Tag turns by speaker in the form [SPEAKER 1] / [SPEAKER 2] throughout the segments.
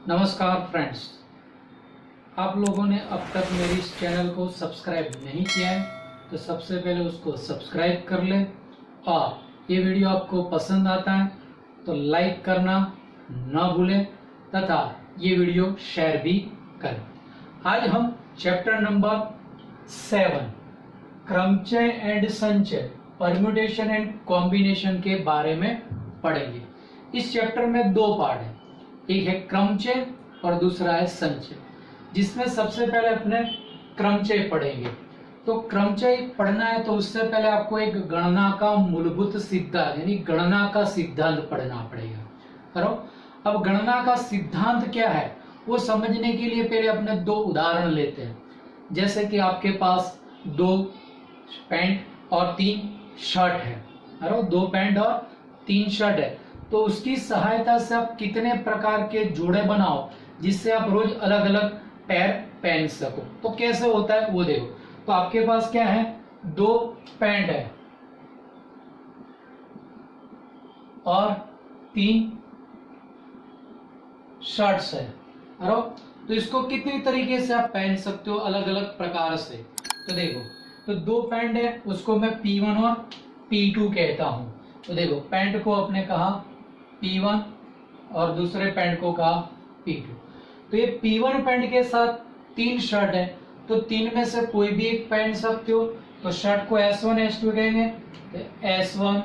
[SPEAKER 1] नमस्कार फ्रेंड्स, आप लोगों ने अब तक मेरे इस चैनल को सब्सक्राइब नहीं किया है तो सबसे पहले उसको सब्सक्राइब कर लें और ये वीडियो आपको पसंद आता है तो लाइक करना ना भूलें तथा ये वीडियो शेयर भी करें। आज हम चैप्टर नंबर 7 क्रमचय एंड संचय परम्यूटेशन एंड कॉम्बिनेशन के बारे में पढ़ेंगे। इस चैप्टर में दो पार्ट हैं, एक है क्रमचय और दूसरा है संचय, जिसमें सबसे पहले अपने क्रमचय पढ़ेंगे। तो क्रमचय पढ़ना है तो उससे पहले आपको एक गणना का मूलभूत सिद्धांत यानी गणना का सिद्धांत पढ़ना पड़ेगा। करो। अब गणना का सिद्धांत क्या है वो समझने के लिए पहले अपने दो उदाहरण लेते हैं। जैसे कि आपके पास 2 पैंट और 3 शर्ट है, करो 2 पैंट और 3 शर्ट है, तो उसकी सहायता से आप कितने प्रकार के जोड़े बनाओ जिससे आप रोज अलग अलग पैर पहन सको। तो कैसे होता है वो देखो। तो आपके पास क्या है, 2 पैंट है और 3 शर्ट्स है, तो इसको कितनी तरीके से आप पहन सकते हो अलग अलग प्रकार से। तो देखो, तो 2 पैंट है उसको मैं P1 और P2 कहता हूं। तो देखो, पैंट को आपने कहा P1 और दूसरे पैंट को कहा P2। तो ये P1 पैंट के साथ 3 शर्ट है, तो 3 में से कोई भी एक पहन सकते हो। तो शर्ट को S1 S2 कहेंगे, तो S1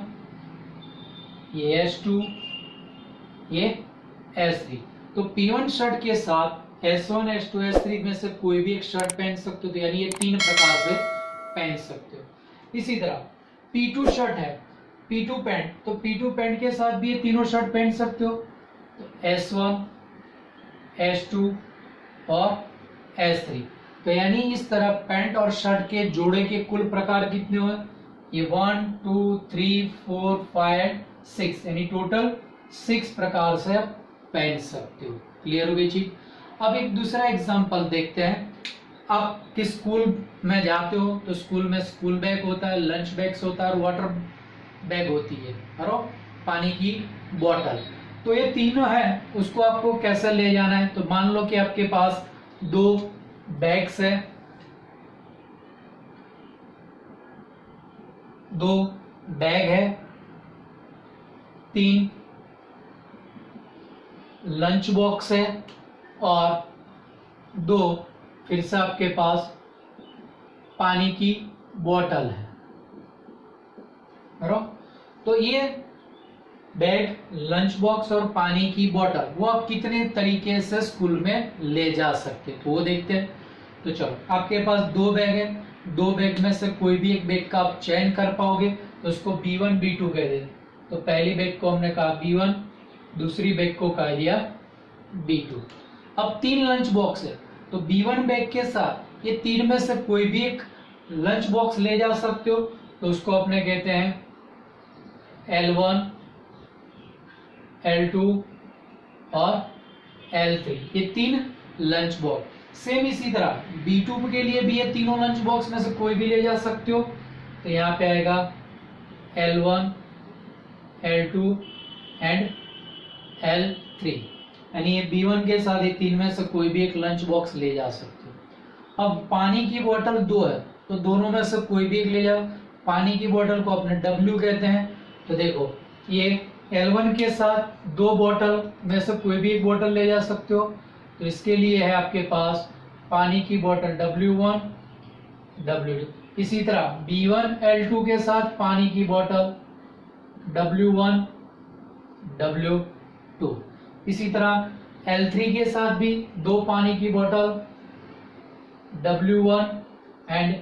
[SPEAKER 1] ये S2 ये S3। तो P1 शर्ट के साथ S1 S2 S3 में से कोई भी एक शर्ट पहन सकते हो, तो यानी ये 3 प्रकार से पहन सकते हो। इसी तरह P2 शर्ट है, P2 पैंट, तो P2 पैंट के साथ भी ये तीनों शर्ट पहन सकते हो। तो S1 S2 और S3। तो यानी इस तरह पैंट और शर्ट के जोड़े के कुल प्रकार कितने हुए, ये 1 2 3 4 5 6 यानी टोटल 6 प्रकार से आप पहन सकते हो। क्लियर हो गई चीज। अब एक दूसरा एग्जांपल देखते हैं। आप किस स्कूल में जाते हो तो स्कूल में स्कूल बैग होता है, लंच बैग्स होता है और वाटर बैग होती है, पानी की बोतल। तो ये तीनों है, उसको आपको कैसे ले जाना है। तो मान लो कि आपके पास 2 बैग्स है, 2 बैग है, 3 लंच बॉक्स है और 2 फिर से आपके पास पानी की बोतल है। तो ये बैग, लंच बॉक्स और पानी की बोतल वो आप कितने तरीके से स्कूल में ले जा सकते हैं तो वो देखते हैं। तो चलो, आपके पास 2 बैग है, 2 बैग में से कोई भी एक बैग का आप चयन कर पाओगे तो उसको B1 B2 कह देते। तो पहली बैग को हमने कहा B1, दूसरी बैग को कह दिया B2। अब 3 लंच बॉक्स है, तो B1 बैग के साथ ये 3 में से कोई भी एक लंच बॉक्स ले जा सकते हो, तो उसको अपने कहते हैं L1 L2 और L3, ये 3 लंच बॉक्स। सेम इसी तरह B2 के लिए भी ये तीनों लंच बॉक्स में से कोई भी ले जा सकते हो। तो यहाँ पे आएगा L1 L2 एंड L3, यानी ये B1 के साथ ये 3 में से कोई भी एक लंच बॉक्स ले जा सकते हो। अब पानी की बोतल 2 है, तो दोनों में से कोई भी एक ले जाओ। पानी की बोतल को अपने W कहते हैं। तो देखो, ये L1 के साथ 2 बोतल में से कोई भी एक बोतल ले जा सकते हो। तो इसके लिए है आपके पास पानी की बोतल W1 W2। इसी तरह B1 L2 के साथ पानी की बोतल W1 W2। इसी तरह L3 के साथ भी 2 पानी की बोतल W1 एंड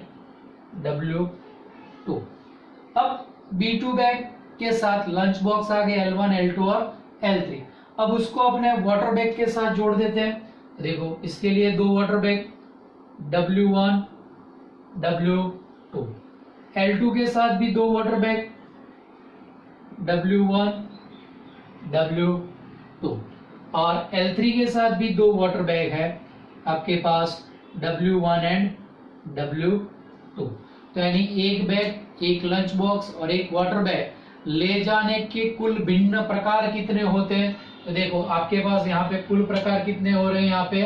[SPEAKER 1] W2। अब B2 बैग के साथ लंच बॉक्स आ गए L1 L2 और L3। अब उसको अपने वाटर बैग के साथ जोड़ देते हैं। देखो, इसके लिए 2 water bag W1 W2, L2 के साथ भी 2 वाटर बैग W1 W2 और L3 के साथ भी 2 वाटर बैग है आपके पास W1 एंड W2। तो यानी एक बैग, एक लंच बॉक्स और एक वाटर बैग ले जाने के कुल भिन्न प्रकार कितने होते हैं, तो देखो आपके पास यहाँ पे कुल प्रकार कितने हो रहे हैं, यहाँ पे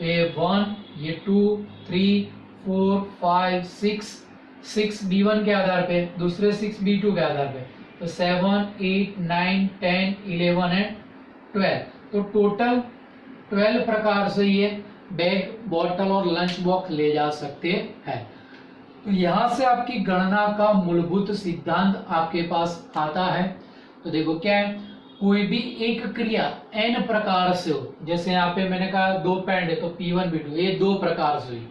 [SPEAKER 1] ये 1, ये 2, 3, 4, 5, 6 B1 के आधार पे, दूसरे 6 B2 के आधार पे, तो 7, 8, 9, 10, 11 एंड 12। तो टोटल 12 प्रकार से ये बैग, बॉटल और लंच बॉक्स ले जा सकते हैं। तो यहाँ से आपकी गणना का मूलभूत सिद्धांत आपके पास आता है। तो देखो क्या है, कोई भी एक क्रिया n प्रकार से हो, जैसे यहाँ पे मैंने कहा 2 पैंड है तो P1 P2 ये 2 प्रकार से हुई,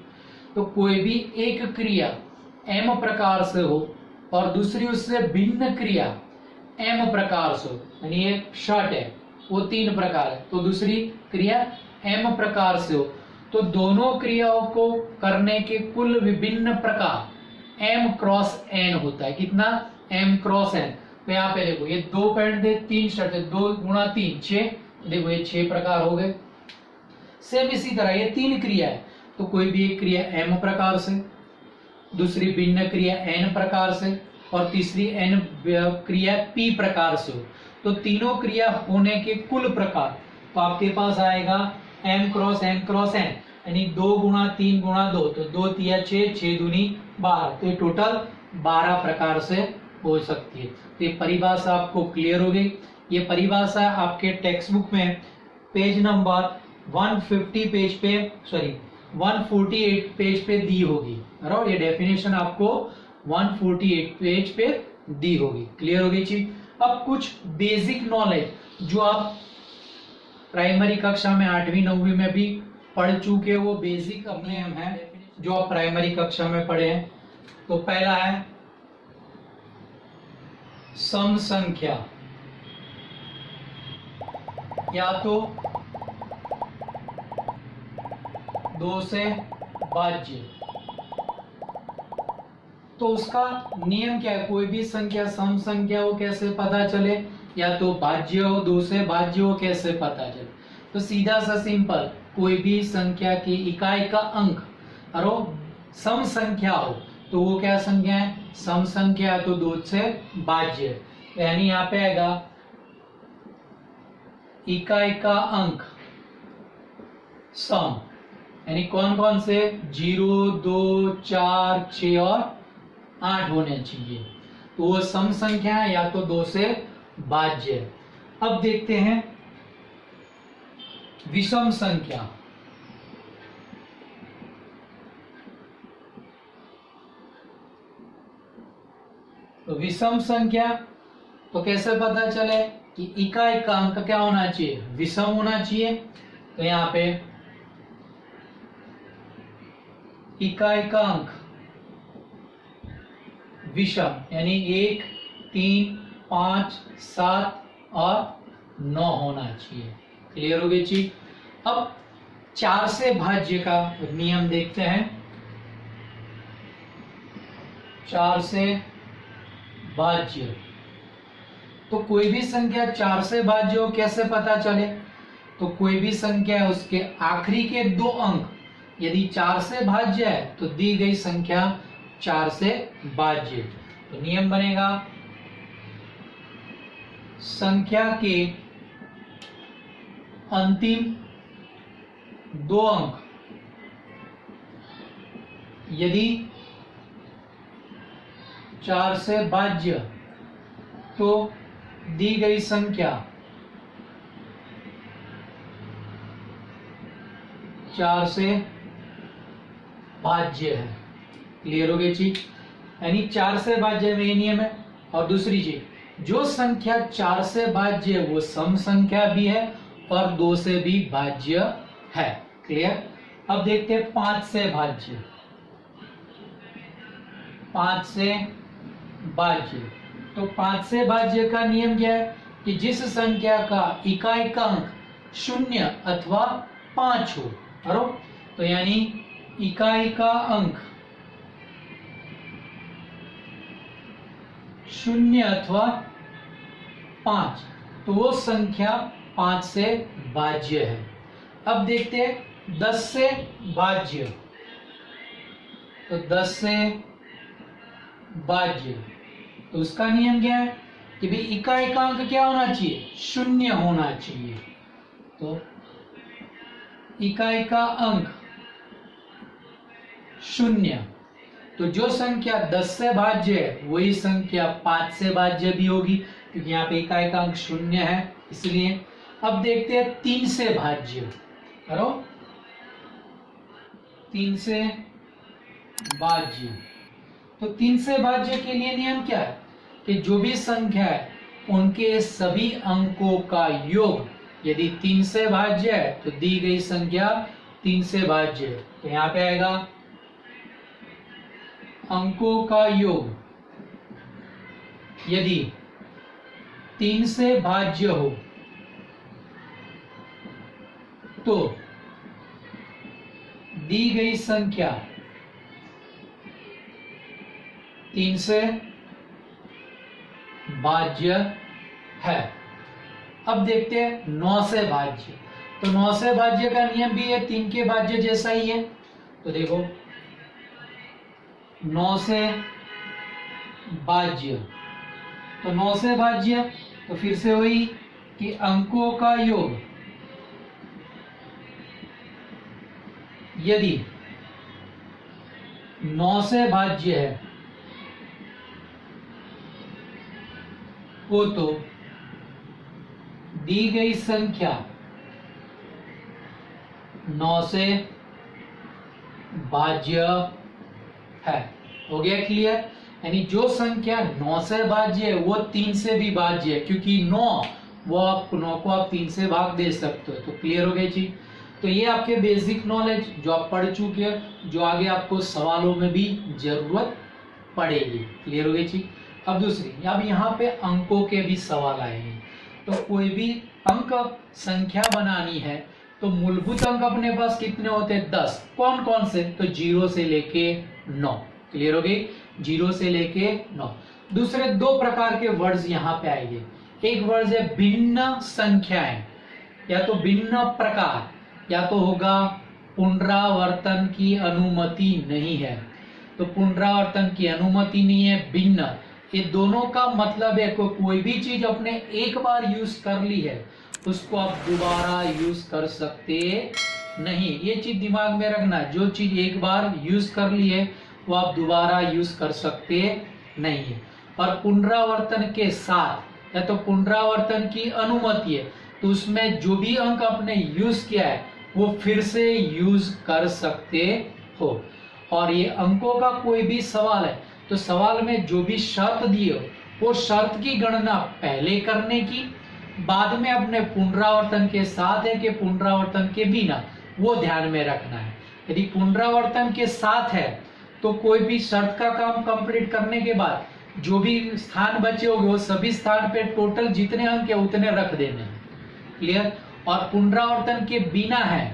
[SPEAKER 1] तो कोई भी एक क्रिया m प्रकार से हो और दूसरी उससे भिन्न क्रिया m प्रकार से हो, यानी ये शर्ट है वो 3 प्रकार है, तो दूसरी क्रिया m प्रकार से हो, तो दोनों क्रियाओं को करने के कुल विभिन्न प्रकार m क्रॉस n होता है। कितना? m cross n। तो यहाँ पे देखो ये 2 पैंट थे, 3 शर्ट है, 2 गुणा 3 6, देखो ये 6 प्रकार हो गए। सेम इसी तरह ये 3 क्रिया है, तो कोई भी एक क्रिया m प्रकार से, दूसरी भिन्न क्रिया n प्रकार से और तीसरी n क्रिया p प्रकार से हो, तो तीनों क्रिया होने के कुल प्रकार तो आपके पास आएगा m क्रॉस n, यानी 2 गुणा 3 गुणा 2, तो 2 तिया 6, 6 दूनी 12, तो ये टोटल 12 प्रकार से हो सकती है। तो ये परिभाषा आपको क्लियर हो गई। ये परिभाषा आपके टेक्स्ट बुक में पेज नंबर 150 पेज पे, सॉरी 148 पेज पे दी होगी, और ये डेफिनेशन आपको 148 पेज पे दी होगी। क्लियर हो गई चीज। अब कुछ बेसिक नॉलेज जो आप प्राइमरी कक्षा में 8वीं 9वीं में भी पढ़ चुके, वो बेसिक अपने हम हैं जो आप प्राइमरी कक्षा में पढ़े हैं। तो पहला है सम संख्या, या तो 2 से भाज्य। तो उसका नियम क्या है, कोई भी संख्या सम संख्या हो कैसे पता चले, या तो भाज्य हो 2 से भाज्य हो कैसे पता चले। तो सीधा सा सिंपल, कोई भी संख्या की इकाई का अंक और सम संख्या हो तो वो क्या संख्या है, सम संख्या, तो 2 से भाज्य, यानी यहाँ पे आएगा इकाई का अंक सम, यानी कौन कौन से 0, 2, 4, 6 और 8 होने चाहिए, तो वो सम संख्या है या तो 2 से भाज्य। अब देखते हैं विषम संख्या। तो विषम संख्या तो कैसे पता चले कि इकाई का अंक क्या होना चाहिए, विषम होना चाहिए। तो यहाँ पे इकाई का अंक विषम, यानी 1, 3, 5, 7 और 9 होना चाहिए। क्लियर हो गई चीज। अब 4 से भाज्य का नियम देखते हैं। 4 से भाज्य, तो कोई भी संख्या 4 से भाज्य हो कैसे पता चले, तो कोई भी संख्या है उसके आखिरी के 2 अंक यदि 4 से भाज्य है तो दी गई संख्या 4 से भाज्य। तो नियम बनेगा संख्या के अंतिम 2 अंक यदि 4 से भाज्य तो दी गई संख्या 4 से भाज्य है। क्लियर हो गई चीज, यानी 4 से भाज्य में ये नियम है। और दूसरी चीज, जो संख्या 4 से भाज्य है वो सम संख्या भी है और 2 से भी भाज्य है। क्लियर। अब देखते हैं 5 से भाज्य। 5 से भाज्य, तो 5 से भाज्य का नियम क्या है कि जिस संख्या का इकाई का अंक 0 अथवा 5 हो, बराबर, तो यानी इकाई का अंक 0 अथवा 5, तो वो संख्या 5 से भाज्य है। अब देखते हैं 10 से भाज्य। तो 10 से भाज्य, तो उसका नियम क्या है कि भाई इकाई का अंक क्या होना चाहिए, शून्य होना चाहिए। तो इकाई का अंक शून्य, तो जो संख्या 10 से भाज्य है वही संख्या 5 से भाज्य भी होगी, क्योंकि यहाँ पे इकाई का अंक शून्य है इसलिए। अब देखते हैं 3 से भाज्य, करो 3 से भाज्य। तो 3 से भाज्य के लिए नियम क्या है कि जो भी संख्या है उनके सभी अंकों का योग यदि 3 से भाज्य है तो दी गई संख्या 3 से भाज्य है। तो यहां पे आएगा अंकों का योग यदि 3 से भाज्य हो तो दी गई संख्या 3 से भाज्य है। अब देखते हैं 9 से भाज्य। तो 9 से भाज्य का नियम भी है 3 के भाज्य जैसा ही है। तो देखो 9 से भाज्य, तो 9 से भाज्य तो फिर से वही कि अंकों का योग यदि 9 से भाज्य है वो तो दी गई संख्या 9 से भाज्य है। हो गया क्लियर? यानी जो संख्या 9 से भाज्य है वो 3 से भी भाज्य है, क्योंकि 9 वो आप 9 को आप 3 से भाग दे सकते हो। तो क्लियर हो गई चीज। तो ये आपके बेसिक नॉलेज जो आप पढ़ चुके हैं, जो आगे आपको सवालों में भी जरूरत पड़ेगी। क्लियर हो गई चीज। अब दूसरी, अब यहाँ पे अंकों के भी सवाल आएंगे। तो कोई भी अंक संख्या बनानी है तो मूलभूत अंक अपने पास कितने होते हैं? 10। कौन कौन से? तो 0 से लेके 9। क्लियर हो गई? 0 से लेके 9। दूसरे 2 प्रकार के वर्ड्स यहाँ पे आएंगे। एक वर्ड है भिन्न संख्याएं, या तो भिन्न प्रकार, या तो होगा पुनरावर्तन की अनुमति नहीं है। तो पुनरावर्तन की अनुमति नहीं है, भिन्न। ये दोनों का मतलब है कोई भी चीज आपने एक बार यूज कर ली है उसको आप दोबारा यूज कर सकते नहीं। ये चीज दिमाग में रखना, जो चीज एक बार यूज कर ली है वो आप दोबारा यूज कर सकते नहीं है। और पुनरावर्तन के साथ या तो पुनरावर्तन की अनुमति है तो उसमें जो भी अंक आपने यूज किया है वो फिर से यूज कर सकते हो। और ये अंकों का कोई भी सवाल है तो सवाल में जो भी शर्त दी हो वो शर्त की गणना पहले करने की, बाद में अपने पुनरावर्तन के साथ है कि पुनरावर्तन के बिना, वो ध्यान में रखना है। यदि पुनरावर्तन के साथ है तो कोई भी शर्त का काम कंप्लीट करने के बाद जो भी स्थान बचे होंगे वो सभी स्थान पे टोटल जितने अंक है उतने रख देने हैं। क्लियर? और पुनरावर्तन के बिना है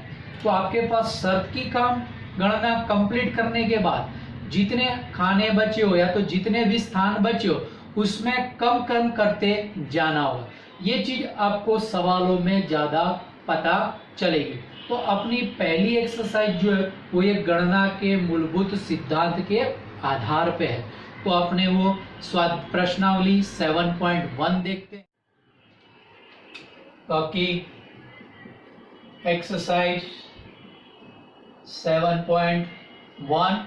[SPEAKER 1] तो आपके पास शर्त की काम गणना कंप्लीट करने के बाद जितने खाने बचे हो या तो जितने भी स्थान बचे हो उसमें कम कम करते जाना होगा। ये चीज आपको सवालों में ज्यादा पता चलेगी। तो अपनी पहली एक्सरसाइज जो है वो ये गणना के मूलभूत सिद्धांत के आधार पे है। तो अपने वो प्रश्नावली 7.1 देखते हैं। बाकी एक्सरसाइज 7.1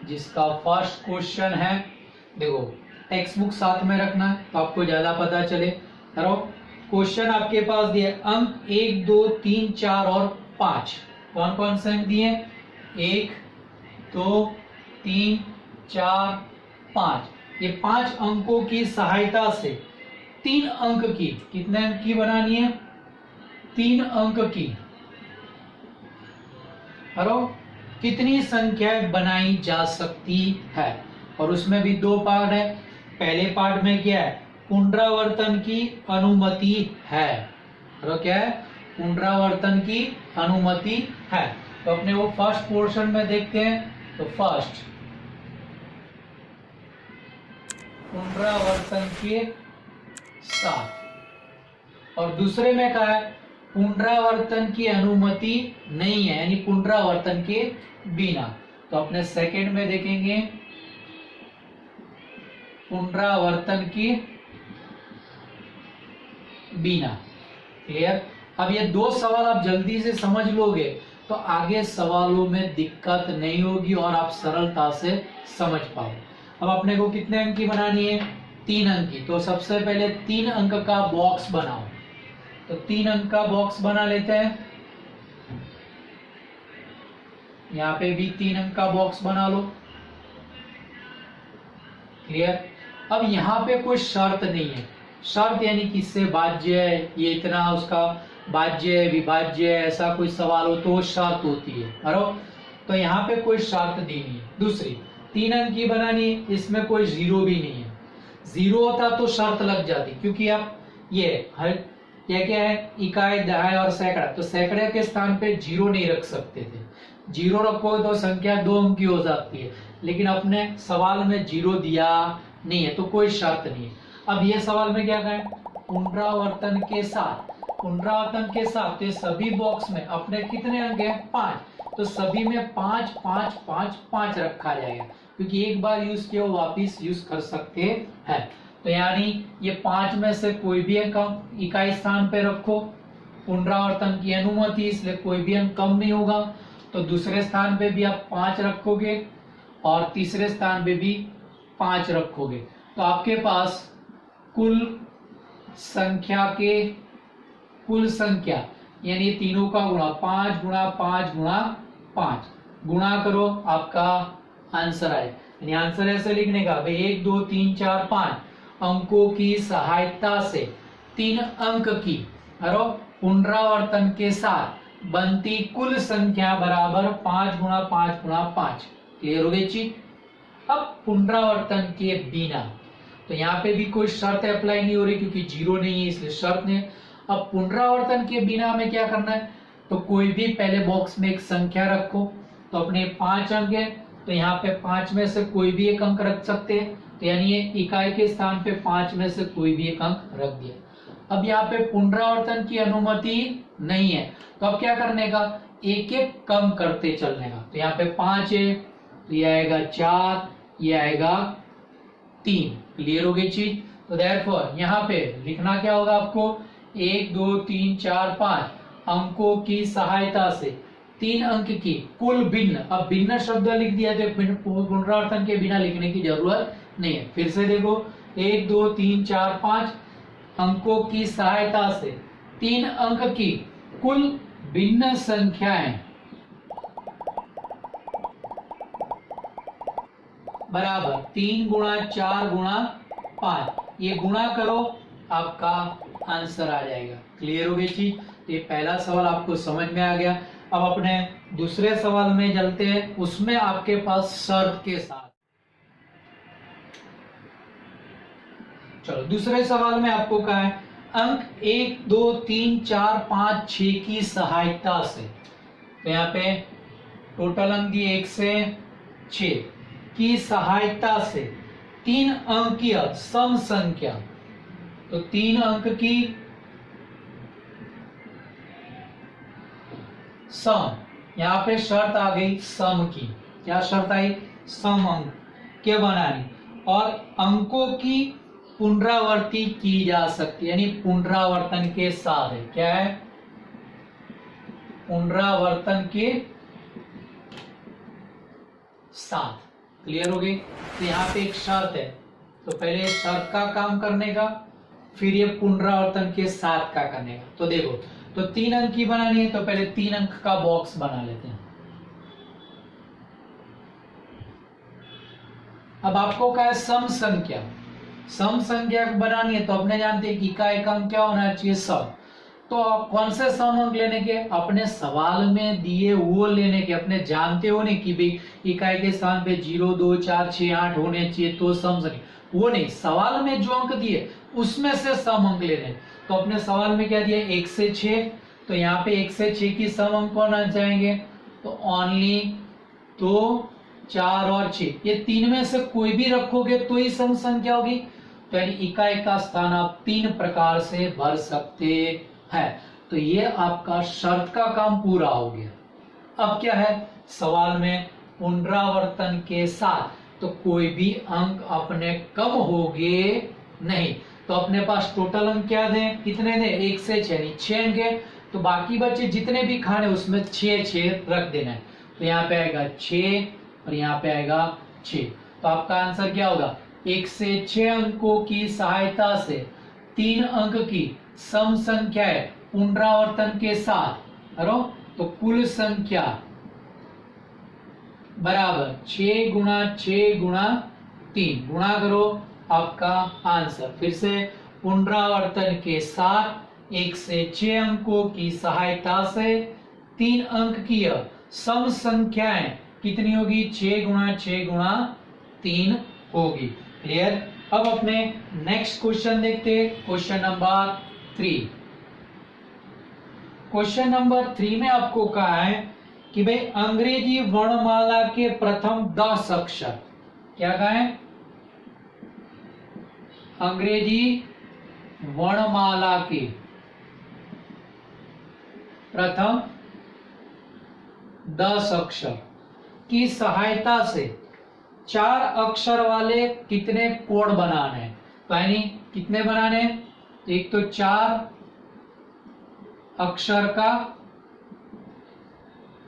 [SPEAKER 1] जिसका फर्स्ट क्वेश्चन है, देखो टेक्स्ट बुक साथ में रखना है तो आपको ज्यादा पता चले। करो क्वेश्चन आपके पास दिए अंक 1, 2, 3, 4 और 5। कौन कौन से अंक दिए? 1, 2, 3, 4, 5। ये 5 अंकों की सहायता से 3 अंक की, कितने अंक की बनानी है? 3 अंक की। करो कितनी संख्याएं बनाई जा सकती है? और उसमें भी 2 पार्ट है। पहले पार्ट में क्या है? पुनरावर्तन की अनुमति है। तो क्या है? पुनरावर्तन की अनुमति है। तो अपने वो फर्स्ट पोर्शन में देखते हैं। तो फर्स्ट पुनरावर्तन के साथ, और दूसरे में कहा है पुनरावर्तन की अनुमति नहीं है, यानी पुनरावर्तन के बिना। तो अपने सेकंड में देखेंगे पुनरावर्तन की बिना। क्लियर। अब ये दो सवाल आप जल्दी से समझ लोगे तो आगे सवालों में दिक्कत नहीं होगी और आप सरलता से समझ पाओ। अब अपने को कितने अंक की बनानी है? 3 अंक की। तो सबसे पहले 3 अंक का बॉक्स बनाओ। तो 3 अंक का बॉक्स बना लेते हैं। यहाँ पे भी 3 अंक का बॉक्स बना लो। क्लियर। अब यहाँ पे कोई शर्त नहीं है। शर्त यानी किससे भाज्य है, ये इतना उसका भाज्य है, विभाज्य है, ऐसा कोई सवाल हो तो शर्त होती है। बराबर। तो यहाँ पे कोई शर्त देनी है। दूसरी 3 अंक की बनानी है, इसमें कोई जीरो भी नहीं है। जीरो होता तो शर्त लग जाती, क्योंकि आप ये क्या है, इकाई, दहाई और सैकड़ा। तो सैकड़े के स्थान पे जीरो नहीं रख सकते थे। जीरो रखोगे तो संख्या 2 अंक की हो जाती है, लेकिन अपने सवाल में जीरो दिया नहीं है तो कोई शर्त नहीं है। अब ये सवाल में क्या कहें, पुनरावर्तन के साथ। पुनरावर्तन के साथ तो सभी बॉक्स में अपने कितने अंक हैं? 5। तो सभी में 5 5 5 5 रखा जाएगा, क्योंकि एक बार यूज किया वापिस यूज कर सकते हैं। तो यानी ये 5 में से कोई भी अंक इकाई स्थान पे रखो। पुनरावर्तन की अनुमति, इसलिए कोई भी अंक कम नहीं होगा। तो दूसरे स्थान पे भी आप 5 रखोगे और तीसरे स्थान पे भी 5 रखोगे। तो आपके पास कुल संख्या यानी तीनों का गुणा 5 गुणा 5 गुणा 5 गुणा करो, आपका आंसर आए। यानी आंसर ऐसे लिखने का, 1 2 3 4 5 अंकों की सहायता से 3 अंक की पुनरावर्तन के साथ बनती कुल संख्या बराबर 5 गुणा 5 गुणा 5। क्लियर हो गई चीज। अब पुनरावर्तन के बिना, तो यहाँ पे भी कोई शर्त अप्लाई नहीं हो रही, क्योंकि जीरो नहीं है इसलिए शर्त नहीं। अब पुनरावर्तन के बिना हमें क्या करना है, तो कोई भी पहले बॉक्स में एक संख्या रखो। तो अपने 5 अंक है, तो यहाँ पे 5 में से कोई भी एक अंक रख सकते हैं। तो यानी ये इकाई के स्थान पे 5 में से कोई भी एक अंक रख दिया। अब यहाँ पे पुनरावर्तन की अनुमति नहीं है, तो अब क्या करने का, एक एक कम करते चलने का। तो यहाँ पे 5 है, तो ये आएगा 4, ये आएगा 3। क्लियर हो गई चीज। तो देयरफॉर यहाँ पे लिखना क्या होगा आपको, 1 2 3 4 5 अंकों की सहायता से 3 अंक की कुल भिन्न। अब भिन्न शब्द लिख दिया तो पुनरावर्तन के बिना लिखने की जरूरत नहीं है। फिर से देखो, 1 2 3 4 5 अंकों की सहायता से 3 अंक की कुल भिन्न संख्याएं बराबर 3 गुणा 4 गुणा 5। ये गुणा करो, आपका आंसर आ जाएगा। क्लियर हो गई चीज। तो ये पहला सवाल आपको समझ में आ गया। अब अपने दूसरे सवाल में चलते हैं, उसमें आपके पास शर्त के साथ। चलो दूसरे सवाल में आपको कहा है अंक 1 2 3 4 5 6 की सहायता से। तो यहाँ पे टोटल अंक दिए 1 से 6 की सहायता से 3 अंकीय सम संख्या। तो 3 अंक की सम, यहाँ पे शर्त आ गई सम की। क्या शर्त आई, सम अंक के बनानी और अंकों की पुनरावृत्ति की जा सकती, यानी पुनरावर्तन के साथ है। क्या है, पुनरावर्तन के साथ। क्लियर हो गई। तो यहाँ पे एक शर्त है, तो पहले शर्त का काम करने का, फिर ये पुनरावर्तन के साथ का करने का। तो देखो, तो 3 अंक की बनानी है, तो पहले 3 अंक का बॉक्स बना लेते हैं। अब आपको क्या है, सम संख्या। सम संख्या बनानी है तो अपने जानते हैं कि इकाई का अंक क्या होना चाहिए, सम। तो आप कौन से सम अंक लेने के, अपने सवाल में दिए वो लेने के। अपने जानते हो नहीं कि भाई इकाई के स्थान पे 0 2 4 6 8 होने चाहिए तो सम संख्या, वो नहीं। सवाल में जो अंक दिए उसमें से सम अंक लेने। तो अपने सवाल में क्या दिया, 1 से 6। तो यहाँ पे 1 से 6 की सम अंक कौन आ जाएंगे, तो ओनली 2 4 और 6, ये 3 में से कोई भी रखोगे तो ही सम संख्या होगी। तो यानी इकाई का स्थान आप 3 प्रकार से भर सकते हैं। तो ये आपका शर्त का काम पूरा हो गया। अब क्या है, सवाल में पुनरावर्तन के साथ तो कोई भी अंक अपने कम होंगे नहीं। तो अपने पास टोटल अंक क्या थे, कितने थे, 1 से 6 यानी 6 अंक है। तो बाकी बचे जितने भी खाने उसमें 6 रख देना है। तो यहाँ पे आएगा 6 और यहाँ पे आएगा 6। तो आपका आंसर क्या होगा, 1 से 6 अंकों की सहायता से 3 अंक की सम संख्या है पुनरावर्तन के साथ, करो तो कुल संख्या बराबर 6 गुणा 6 गुणा 3, गुणा करो आपका आंसर। फिर से पुनरावर्तन के साथ 1 से 6 अंकों की सहायता से 3 अंक की सम संख्याएं कितनी होगी, 6 गुणा 6 गुणा 3 होगी। क्लियर। अब अपने नेक्स्ट क्वेश्चन देखते हैं, क्वेश्चन नंबर 3। क्वेश्चन नंबर 3 में आपको कहा है कि भाई अंग्रेजी वर्णमाला के प्रथम 10 अक्षर, क्या कहा है, अंग्रेजी वर्णमाला के प्रथम 10 अक्षर की सहायता से 4 अक्षर वाले कितने कोड बनाने हैं। तो यानी कितने बनाने हैं, एक तो 4 अक्षर का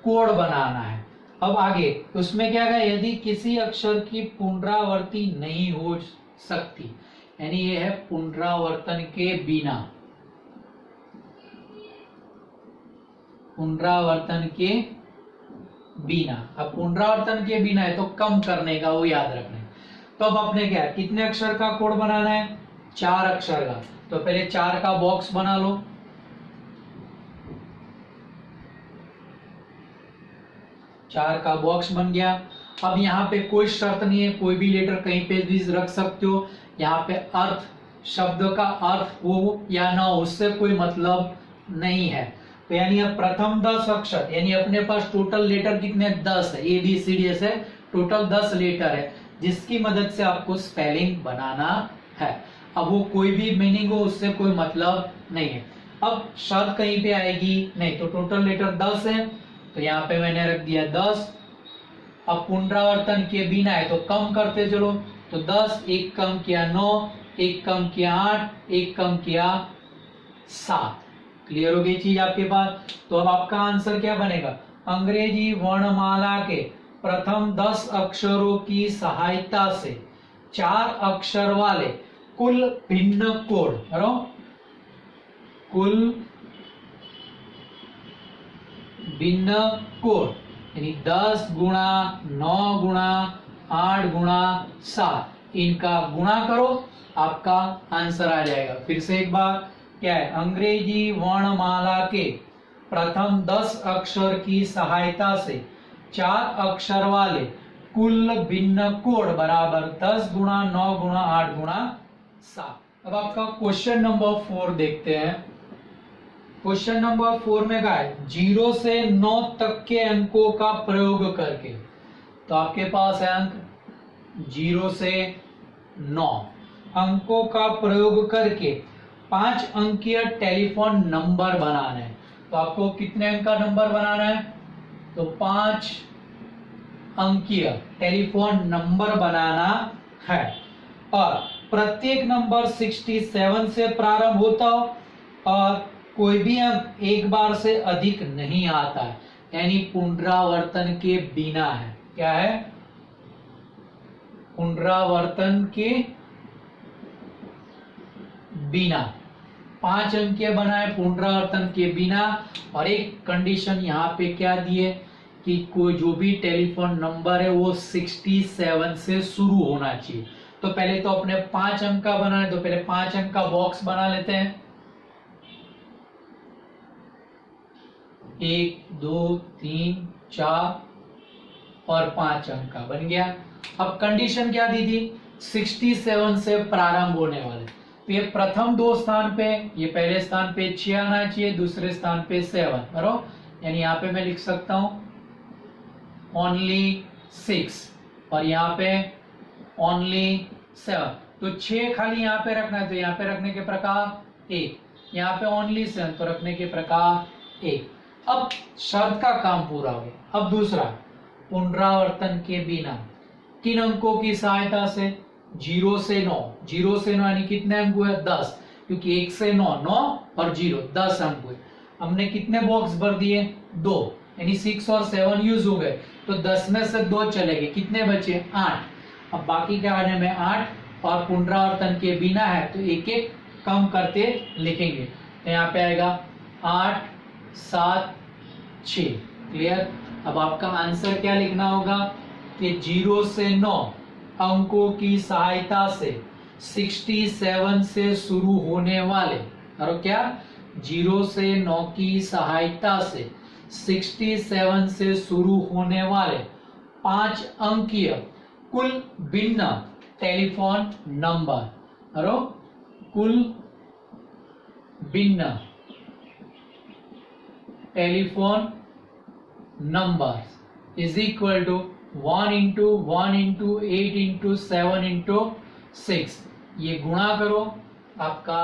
[SPEAKER 1] कोड बनाना है। अब आगे उसमें क्या है, यदि किसी अक्षर की पुनरावृत्ति नहीं हो सकती, यानी यह है पुनरावर्तन के बिना, पुनरावर्तन के बिना। अब पुनरावर्तन के बिना है तो कम करने का, वो याद रखना है। तो अब अपने क्या है, कितने अक्षर का कोड बनाना है, 4 अक्षर का। तो पहले 4 का बॉक्स बना लो, 4 का बॉक्स बन गया। अब यहाँ पे कोई शर्त नहीं है, कोई भी लेटर कहीं पे भी रख सकते हो। यहाँ पे अर्थ, शब्द का अर्थ हो या ना हो उससे कोई मतलब नहीं है। तो यानी अब प्रथम 10 अक्षर, यानी अपने पास टोटल लेटर कितने, 10 है, A B C D S है, टोटल 10 लेटर है, जिसकी मदद से आपको स्पेलिंग बनाना है। अब वो कोई भी मीनिंग हो उससे कोई मतलब नहीं है। अब शर्त कहीं पे आएगी नहीं, तो टोटल लेटर 10 है, तो यहाँ पे मैंने रख दिया 10। अब पुनरावर्तन के बिना है तो कम करते चलो, तो 10, 1 कम किया 9, 1 कम किया 8, 1 कम किया 7। क्लियर हो गई चीज आपके पास। तो अब आपका आंसर क्या बनेगा, अंग्रेजी वर्णमाला के प्रथम 10 अक्षरों की सहायता से 4 अक्षर वाले कुल भिन्न कोड, कुल भिन्न कोड, यानी 10 गुणा 9 गुणा 8 गुणा 7, इनका गुणा करो, आपका आंसर आ जाएगा। फिर से एक बार, क्या है, अंग्रेजी वर्णमाला के प्रथम 10 अक्षर की सहायता से 4 अक्षर वाले कुल भिन्न कोड बराबर 10 गुणा 9 गुणा 8 गुणा 7। अब आपका क्वेश्चन नंबर 4 देखते हैं। क्वेश्चन नंबर 4 में क्या है, 0 से 9 तक के अंकों का प्रयोग करके। तो आपके पास है अंक 0 से 9 अंकों का प्रयोग करके 5 अंकीय टेलीफोन नंबर बनाना है। तो आपको कितने अंक का नंबर बनाना है, तो 5 अंकीय टेलीफोन नंबर बनाना है, और प्रत्येक नंबर 67 से प्रारंभ होता हो और कोई भी अंक एक बार से अधिक नहीं आता है, यानी पुनरावर्तन के बिना है। क्या है, पुनरावर्तन के बिना 5 अंकीय बनाए पुनरावर्तन के बिना। और एक कंडीशन यहाँ पे क्या दी है कि कोई जो भी टेलीफोन नंबर है वो 67 से शुरू होना चाहिए। तो पहले तो अपने 5 अंक का बनाए, तो पहले 5 अंक का बॉक्स बना लेते हैं, 1 2 3 4 और 5 अंक का बन गया। अब कंडीशन क्या दी थी, 67 से प्रारंभ होने वाले। तो ये प्रथम 2 स्थान पे, ये पहले स्थान पे 6 आना चाहिए, दूसरे स्थान पे 7, करो, यानी यहाँ पे मैं लिख सकता हूं ओनली 6 और यहाँ पे ओनली 7। तो 6 खाली यहाँ पे रखना है, तो यहाँ पे रखने के प्रकार 1, यहाँ पे ओनली 7 तो रखने के प्रकार 1। अब शर्त का काम पूरा हो गया। अब दूसरा, पुनरावर्तन के बिना किन अंकों की सहायता से, 0 से 9, 0 से 9 यानी कितने अंक हुए 10, क्योंकि 1 से 9, 9 और 0 10 अंक हुए। हमने कितने बॉक्स भर दिए 2, यानी 6 और 7 यूज हो गए, तो 10 में से 2 चले गए, कितने बचे 8। अब बाकी के आने में 8 और पुनरावर्तन के बिना है तो एक एक कम करते लिखेंगे। तो यहाँ पे आएगा 8 7 6। क्लियर। अब आपका आंसर क्या लिखना होगा कि 0 से 9 अंकों की सहायता से 67 से शुरू होने वाले, और क्या 0 से 9 की सहायता से 67 से शुरू होने वाले 5 अंकीय कुल भिन्न टेलीफोन नंबर, और कुल भिन्न telephone number is equal to 1 into 1 into 8 into 7 into 6। ये गुणा करो, आपका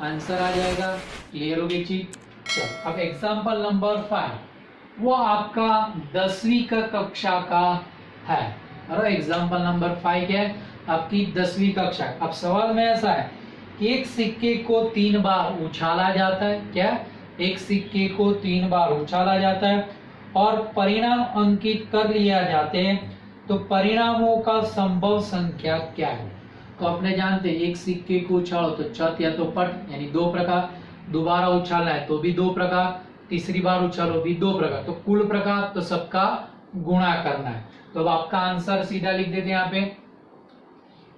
[SPEAKER 1] आंसर आ जाएगा। क्लियर हो गई चीज। चलो अब एग्जाम्पल नंबर 5, वो आपका 10वीं का कक्षा का है। और एग्जाम्पल नंबर 5 क्या है, आपकी 10वीं कक्षा। अब सवाल में ऐसा है कि एक सिक्के को 3 बार उछाला जाता है। क्या, एक सिक्के को 3 बार उछाला जाता है और परिणाम अंकित कर लिया जाते हैं, तो परिणामों का संभव संख्या क्या है। तो अपने जानते हैं एक सिक्के को उछालो तो चत या तो पट, यानी 2 प्रकार, दोबारा उछालना है तो भी 2 प्रकार, तीसरी बार उछालो भी 2 प्रकार, तो कुल प्रकार तो सबका गुणा करना है। तो अब आपका आंसर सीधा लिख देते हैं यहाँ पे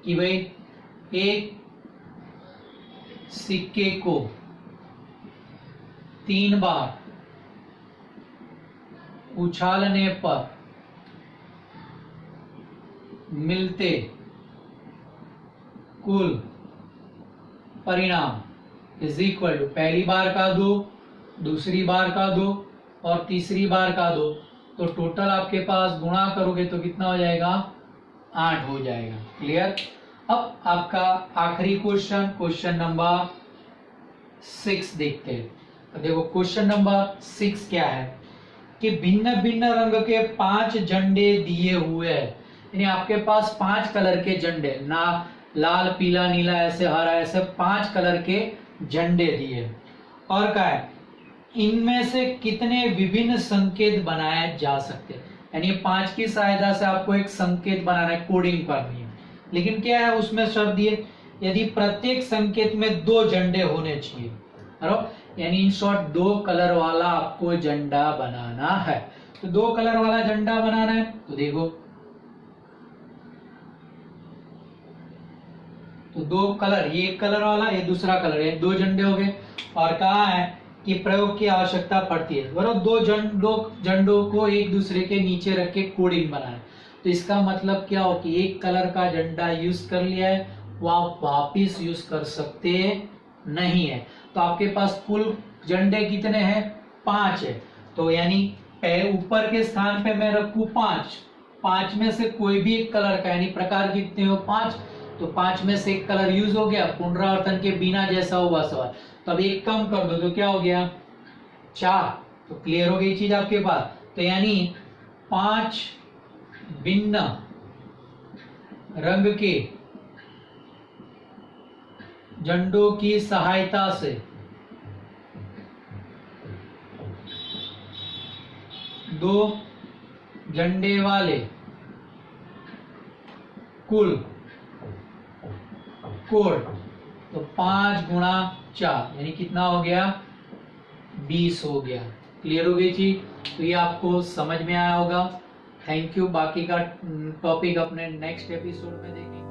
[SPEAKER 1] कि भाई एक सिक्के को 3 बार उछालने पर मिलते कुल परिणाम इज इक्वल टू पहली बार का 2, दूसरी बार का 2 और तीसरी बार का 2, तो टोटल आपके पास गुणा करोगे तो कितना हो जाएगा 8 हो जाएगा। क्लियर। अब आपका आखिरी क्वेश्चन, क्वेश्चन नंबर 6 देखते हैं। तो देखो क्वेश्चन नंबर 6 क्या है कि भिन्न भिन्न रंग के 5 झंडे दिए हुए हैं, यानी आपके पास 5 कलर के झंडे, ना लाल पीला नीला ऐसे हरा, ऐसे 5 कलर के झंडे दिए, और क्या है इनमें से कितने विभिन्न संकेत बनाए जा सकते हैं। यानी 5 की सहायता से आपको एक संकेत बनाना है, कोडिंग करनी है, लेकिन क्या है उसमें शर्त दिए यदि प्रत्येक संकेत में 2 झंडे होने चाहिए, यानी इन शॉर्ट 2 कलर वाला आपको झंडा बनाना है। तो 2 कलर वाला झंडा बनाना है, तो देखो तो 2 कलर, ये एक कलर वाला, ये दूसरा कलर, ये 2 झंडे हो गए। और कहा है कि प्रयोग की आवश्यकता पड़ती है, बराबर 2 झंडों को एक दूसरे के नीचे रख के कोडिंग बनाना। तो इसका मतलब क्या हो कि एक कलर का झंडा यूज कर लिया है, वो आप वापिस यूज कर सकते नहीं है। तो आपके पास कुल झंडे कितने हैं 5 है, तो यानी ऊपर के स्थान पे मैं रखूं 5, 5 में से कोई भी एक कलर का, यानी प्रकार कितने हो 5, तो 5 में से एक कलर यूज हो गया, पुनरावर्तन के बिना जैसा हुआ सवाल। तो अब एक कम कर दो तो क्या हो गया 4। तो क्लियर हो गई चीज आपके पास। तो यानी 5 भिन्न रंग के झंडों की सहायता से 2 झंडे वाले कुल कोड, तो 5 गुणा 4 यानी कितना हो गया 20 हो गया। क्लियर हो गई चीज। तो ये आपको समझ में आया होगा। Thank you. बाकी का टॉपिक अपने नेक्स्ट एपिसोड में देखेंगे।